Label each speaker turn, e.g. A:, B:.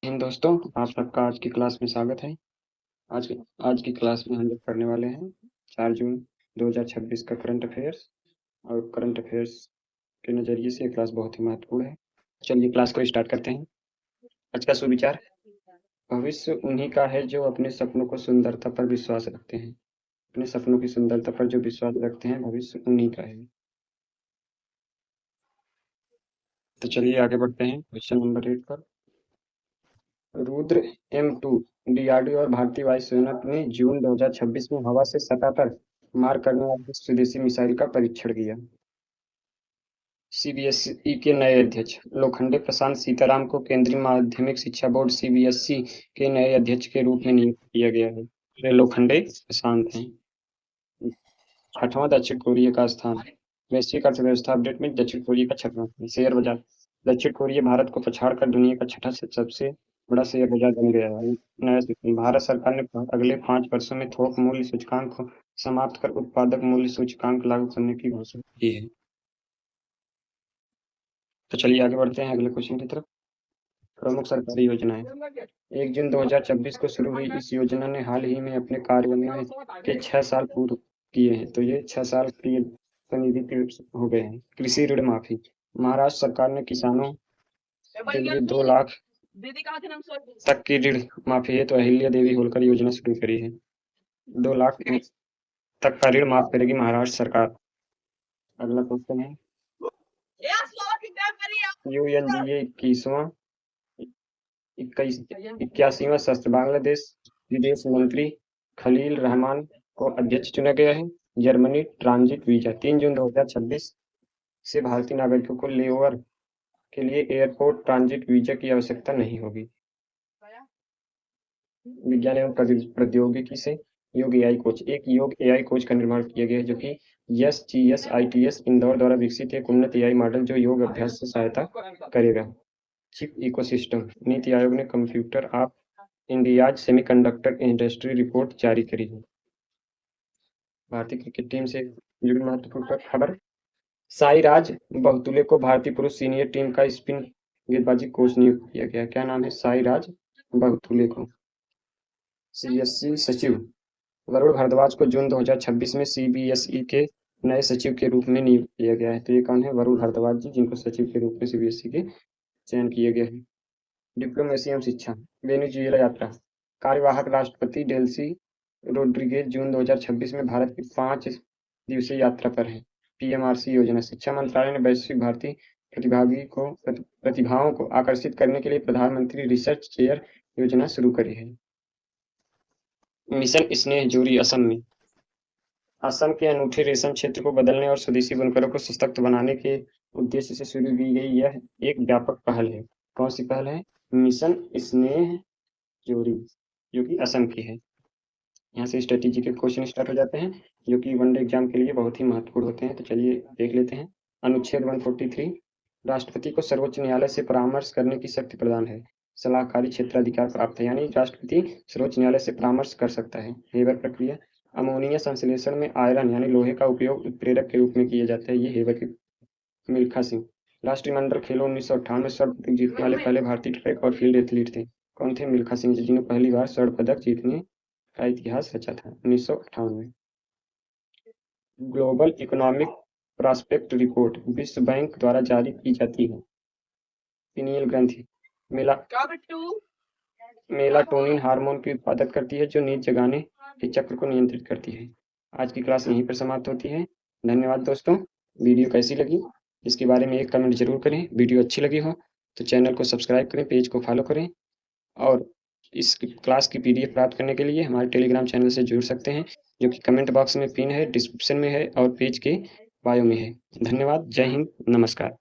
A: हिंद दोस्तों, आप सबका आज की क्लास में स्वागत है। आज आज की क्लास में हम लोग पढ़ने वाले हैं 4 जून 2026 का करंट अफेयर्स। और करंट अफेयर्स के नज़रिए से ये क्लास बहुत ही महत्वपूर्ण है। चलिए क्लास को स्टार्ट करते हैं। आज का सुविचार: भविष्य उन्हीं का है जो अपने सपनों को सुंदरता पर विश्वास रखते हैं। अपने सपनों की सुंदरता पर जो विश्वास रखते हैं, भविष्य उन्हीं का है। तो चलिए आगे बढ़ते हैं क्वेश्चन नंबर 8 पर। रुद्र M2 डीआरडीओ और भारतीय वायुसेना ने जून 2026 में हवा से सतह पर मार करने वाली स्वदेशी मिसाइल का परीक्षण किया। सीबीएसई के नए अध्यक्ष: लोखंडे प्रशांत सीताराम को केंद्रीय माध्यमिक शिक्षा बोर्ड सीबीएसई के नए अध्यक्ष के रूप में नियुक्त किया गया है। ये लोखंडे प्रशांत हैं। छठवां दक्षिण कोरिया का स्थान। वैश्विक अर्थव्यवस्था अपडेट में दक्षिण कोरिया का छठवां स्थान। शेयर बाजार: दक्षिण कोरिया भारत को पछाड़कर दुनिया का छठा सबसे बड़ा शेयर बाजार बन गया है। नया सूचकांक: भारत सरकार ने अगले 5 वर्षों में थोक मूल्य सूचकांक को समाप्त कर उत्पादक मूल्य सूचकांक लागू करने की घोषणा की है। तो चलिए आगे बढ़ते हैं अगले क्वेश्चन की तरफ। प्रमुख सरकारी योजनाएं: 1 जून 2026 को शुरू हुई इस योजना ने हाल ही में अपने कार्यान्वयन के 6 साल पूर्ण किए हैं। तो ये 6 साल की निधि हो गए हैं। कृषि ऋण माफी: महाराष्ट्र सरकार ने किसानों के लिए 2 लाख तक की ऋण माफी है तो अहिल्या देवी होलकर योजना शुरू करी है। 2 लाख तक का ऋण माफ करेगी महाराष्ट्र सरकार। अगला क्वेश्चन है UNGA 81वां सत्र। बांग्लादेश विदेश मंत्री खलील रहमान को अध्यक्ष चुना गया है। जर्मनी ट्रांजिट वीजा: 3 जून 2026 से भारतीय नागरिकों को लेओवर के लिए एयरपोर्ट ट्रांजिट वीजा की आवश्यकता नहीं होगी। विज्ञान एवं प्रौद्योगिकी से योग एआई कोच: एक योग एआई कोच का निर्माण किया गया है जो कि SGS इंदौर द्वारा विकसित एक उन्नत एआई मॉडल जो योग अभ्यास से सहायता करेगा। चिप इकोसिस्टम: नीति आयोग ने computer of India's semiconductor industry report जारी करी है। भारतीय क्रिकेट टीम से जुड़ी महत्वपूर्ण खबर: साईराज बहुतुले को भारतीय पुरुष सीनियर टीम का स्पिन गेंदबाजी कोच नियुक्त किया गया। क्या नाम है? साईराज बहुतुले को। सीबीएसई सचिव: वरुण भारद्वाज को जून 2026 में सीबीएसई के नए सचिव के रूप में नियुक्त किया गया है। तो ये कौन है? वरुण भारद्वाज जी, जिनको सचिव के रूप में सीबीएसई के चयन किया गया है। डिप्लोमेसी एवं शिक्षा: वेनेजुएला यात्रा। कार्यवाहक राष्ट्रपति डेल्सी रोड्रिगेज जून 2026 में भारत की 5 दिवसीय यात्रा पर है। पीएमआरसी योजना: शिक्षा मंत्रालय ने वैश्विक भारतीय प्रतिभाओं को आकर्षित करने के लिए प्रधानमंत्री रिसर्च चेयर योजना शुरू करी है। मिशन स्नेह जोरी असम में। असम के अनूठे रेशम क्षेत्र को बदलने और स्वदेशी बुनकरों को सशक्त बनाने के उद्देश्य से शुरू की गई यह एक व्यापक पहल है। कौन सी पहल है? मिशन स्नेह जोरी, जो कि असम की है। यहाँ से स्ट्रेटेजी के क्वेश्चन स्टार्ट हो जाते हैं जो कि वनडे एग्जाम के लिए बहुत ही महत्वपूर्ण होते हैं। तो चलिए देख लेते हैं। अनुच्छेद 143: राष्ट्रपति को सर्वोच्च न्यायालय से परामर्श करने की शक्ति प्रदान है। सलाहकारी क्षेत्राधिकार प्राप्त है, यानी राष्ट्रपति सर्वोच्च न्यायालय से परामर्श कर सकता है। हेबर प्रक्रिया: अमोनिया संश्लेषण में आयरन यानी लोहे का उपयोग उत्प्रेरक के रूप में किया जाता है। ये हेबर की। मिल्खा सिंह: राष्ट्रमंडल खेलों 1958 में स्वर्ण पदक जीतने वाले पहले भारतीय ट्रैक और फील्ड एथलीट थे। कौन थे? मिल्खा सिंह जी, जिन्होंने पहली बार स्वर्ण पदक जीतने का इतिहास रचा था 1958 में। ग्लोबल इकोनॉमिक प्रॉस्पेक्ट रिपोर्ट विश्व बैंक द्वारा जारी की जाती है। पिनियल ग्रंथि मेलाटोनिन हार्मोन की उत्पादन करती है जो नींद जगाने के चक्र को नियंत्रित करती है। आज की क्लास यहीं पर समाप्त होती है। धन्यवाद दोस्तों। वीडियो कैसी लगी इसके बारे में एक कमेंट जरूर करें। वीडियो अच्छी लगी हो तो चैनल को सब्सक्राइब करें, पेज को फॉलो करें और इस क्लास की PDF प्राप्त करने के लिए हमारे टेलीग्राम चैनल से जुड़ सकते हैं जो कि कमेंट बॉक्स में पिन है, डिस्क्रिप्शन में है और पेज के बायो में है। धन्यवाद। जय हिंद। नमस्कार।